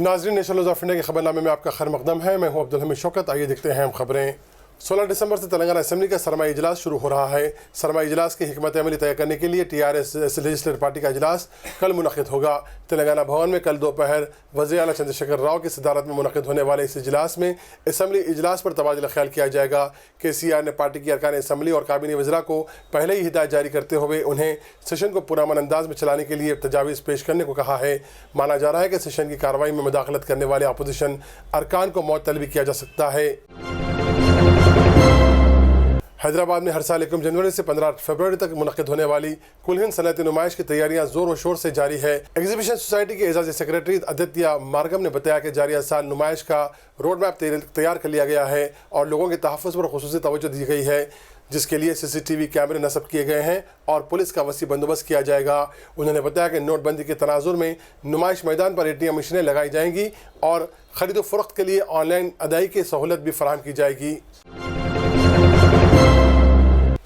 नाज़रीन, national news of India के खबरनामे में आपका खैर मकदम है। मैं हूं अब्दुल हमीद शौकत। आइए देखते हैं हम खबरें। 16 दिसंबर से तेलंगाना असेंबली का सरमाई इजलास शुरू हो रहा है। सरमाई इजलास की हिकमत अमली तय करने के लिए TRS लेजिस्लेटिव पार्टी का इजलास कल मुनक़िद होगा। तेलंगाना भवन में कल दोपहर वज़ीर आला चंद्रशेखर राव की सदारत में मुनक़िद होने वाले इस इजलास में असेंबली इजलास पर तबादला ख्याल किया जाएगा। KCR ने पार्टी की अरकान असेंबली और काबीना वज़रा को पहले ही हिदायत जारी करते हुए उन्हें सेशन को पुरअमन अंदाज में चलाने के लिए तजावीज़ पेश करने को कहा है। माना जा रहा है कि सेशन की कार्रवाई में मुदाखलत करने वाले अपोजिशन अरकान को मअतल भी किया जा सकता है। हैदराबाद में हर साल 1 जनवरी से 15 फरवरी तक मुनक़िद होने वाली कुल हिंद सनअती नुमाइश की तैयारियां जोर और शोर से जारी है। एग्जीबिशन सोसाइटी के एजाजी सेक्रेटरी आदित्य मार्गम ने बताया कि जारी साल नुमाइश का रोड मैप तैयार कर लिया गया है और लोगों के तहफ़्फ़ुज़ पर खुसूसी तवज्जो दी गई है, जिसके लिए CCTV कैमरे नस्ब किए गए हैं और पुलिस का वसी बंदोबस्त किया जाएगा। उन्होंने बताया कि नोटबंदी के तनाजुर में नुमाइश मैदान पर ATM मशीनें लगाई जाएंगी और ख़रीदो फ़रोख्त के लिए ऑनलाइन अदायगी की सहूलत भी फराहम की जाएगी।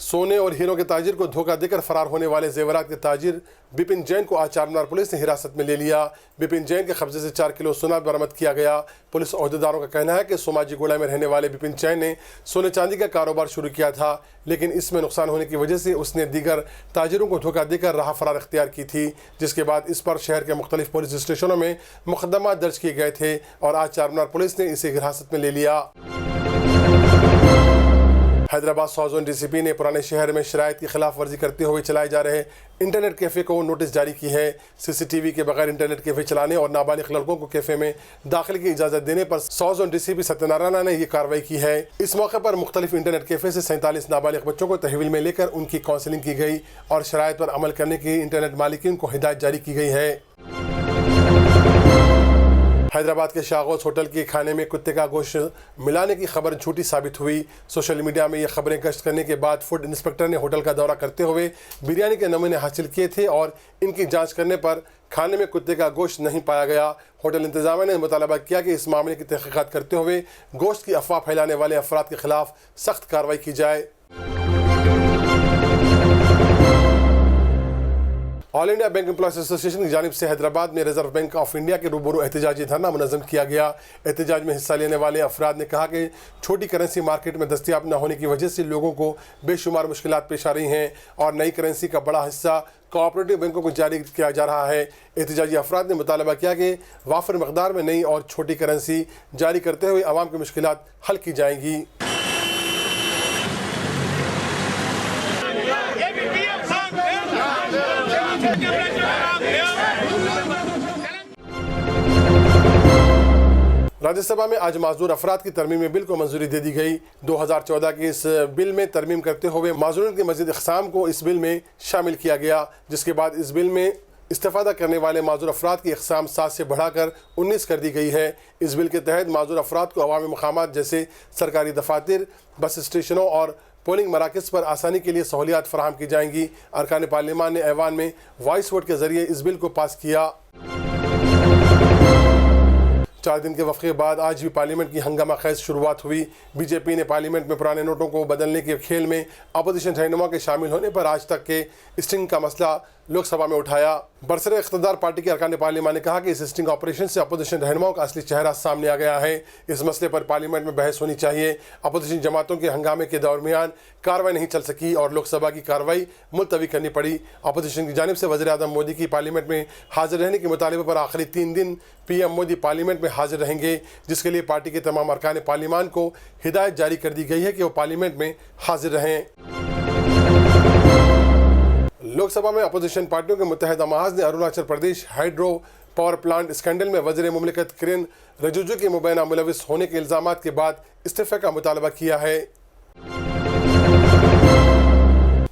सोने और हीरों के ताजिर को धोखा देकर फरार होने वाले जेवरात के ताजिर बिपिन जैन को आज चारमीनार पुलिस ने हिरासत में ले लिया। बिपिन जैन के कब्जे से 4 किलो सोना बरामद किया गया। पुलिस अहदेदारों का कहना है कि सोमाजीगुड़ा में रहने वाले बिपिन जैन ने सोने चांदी का कारोबार शुरू किया था, लेकिन इसमें नुकसान होने की वजह से उसने दीगर ताजिरों को धोखा देकर राह फरार इख्तियार की थी, जिसके बाद इस पर शहर के मुख्तलिफ पुलिस स्टेशनों में मुकदमा दर्ज किए गए थे और आज चारमीनार पुलिस ने इसे हिरासत में ले लिया। हैदराबाद साउथ जोन DCP ने पुराने शहर में शराइत की खिलाफ वर्जी करते हुए चलाए जा रहे इंटरनेट कैफ़े को नोटिस जारी की है। CCTV के बगैर इंटरनेट कैफ़े चलाने और नाबालिग लड़कों को कैफ़े में दाखिले की इजाज़त देने पर साउथ जोन DCP सत्यनारायण ने यह कार्रवाई की है। इस मौके पर मुख्तलिफ इंटरनेट कैफ़े से 47 नाबालिग बच्चों को तहवील में लेकर उनकी काउंसलिंग की गई और शराइत पर अमल करने की इंटरनेट मालिकीन को हिदायत जारी की गई है। हैदराबाद के शागोस होटल के खाने में कुत्ते का गोश्त मिलाने की खबर झूठी साबित हुई। सोशल मीडिया में ये खबरें गश्त करने के बाद फूड इंस्पेक्टर ने होटल का दौरा करते हुए बिरयानी के नमूने हासिल किए थे और इनकी जांच करने पर खाने में कुत्ते का गोश्त नहीं पाया गया। होटल इंतजामिया ने मुतालबा किया कि इस मामले की तहकीकात करते हुए गोश्त की अफवाह फैलाने वाले अफराद के खिलाफ सख्त कार्रवाई की जाए। All India bank employees association की जानिब से हैदराबाद में रिजर्व बैंक ऑफ इंडिया के रूबरू एहतजाजी धरना मुनज़्ज़म किया गया। एहतजाज में हिस्सा लेने वाले अफराद ने कहा कि छोटी करेंसी मार्केट में दस्तियाब न होने की वजह से लोगों को बेशुमार मुश्किलात पेश आ रही हैं और नई करेंसी का बड़ा हिस्सा कोऑपरेटिव बैंकों को जारी किया जा रहा है। एहतजाजी अफराद ने मुतालबा किया कि वाफिर मकदार में नई और छोटी करेंसी जारी करते हुए आवाम की मुश्किलात हल की जाएंगी। राज्यसभा में आज माजूर अफराद की तरमीमी बिल को मंजूरी दे दी गई। 2014 की इस बिल में तरमीम करते हुए माजूरीन के मज़ीद इक़साम को इस बिल में शामिल किया गया, जिसके बाद इस बिल में इस्तेफ़ादा करने वाले माजूर अफराद की इक़साम 7 से बढ़ाकर 19 कर दी गई है। इस बिल के तहत माजूर अफराद को अवामी मकामात जैसे सरकारी दफातर, बस स्टेशनों और पोलिंग मराकज़ पर आसानी के लिए सहूलियात फराहम की जाएंगी। अरकान पार्लियामान ने ऐवान में वॉइस वोट के ज़रिए इस बिल को पास किया। 4 दिन के वक़्फ़े के बाद आज भी पार्लियामेंट की हंगामा खेज़ शुरुआत हुई। BJP ने पार्लियामेंट में पुराने नोटों को बदलने के खेल में अपोजिशन रहनुमा के शामिल होने पर आज तक के स्टिंग का मसला लोकसभा में उठाया। बरसर इख्तिदार पार्टी के अरकान पार्लियामान ने कहा कि इस स्टिंग ऑपरेशन से अपोजिशन रहनुमाओं का असली चेहरा सामने आ गया है। इस मसले पर पार्लियामेंट में बहस होनी चाहिए। अपोजिशन जमातों के हंगामे के दरमियान कार्रवाई नहीं चल सकी और लोकसभा की कार्रवाई मुलतवी करनी पड़ी। अपोजिशन की जानिब से वज़ीर आज़म मोदी की पार्लियामेंट में हाजिर रहने के मुतालिबे पर आखिरी 3 दिन PM मोदी पार्लियामेंट में हाजिर रहेंगे, जिसके लिए पार्टी के तमाम अरकान पार्लियामान को हिदायत जारी कर दी गई है कि वो पार्लियामेंट में हाजिर रहें। लोकसभा में अपोजिशन पार्टियों के मुत्तहिदा महाज ने Arunachal Pradesh hydro power plant scandal में वज़ीर मुमलिकत किरेन रिजिजू के मुबैना मुलविस होने के इल्ज़ामात के बाद इस्तीफ़े का मुतालबा किया है।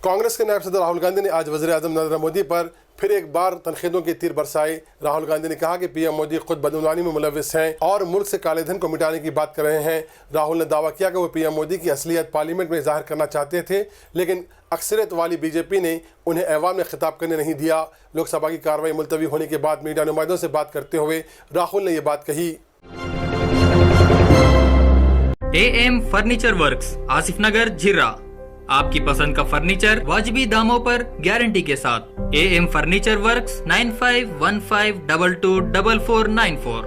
कांग्रेस के नायब सदर राहुल गांधी ने आज वज़ीर आज़म नरेंद्र मोदी पर फिर एक बार तनकीदों के तीर बरसाए। राहुल गांधी ने कहा कि PM मोदी खुद बदनवानी में मुलविस हैं और मुल्क से काले धन को मिटाने की बात कर रहे हैं। राहुल ने दावा किया कि वो PM मोदी की असलियत पार्लियामेंट में जाहिर करना चाहते थे, लेकिन अक्सरियत वाली BJP ने उन्हें ऐवान में खिताब करने नहीं दिया। लोकसभा की कार्रवाई मुलतवी होने के बाद मीडिया नुमाइंदों से बात करते हुए राहुल ने ये बात कही। AM फर्नीचर वर्क्स, आसिफ नगर, झिर्रा। आपकी पसंद का फर्नीचर वाजिबी दामों पर गारंटी के साथ। AM furniture works 9515224494।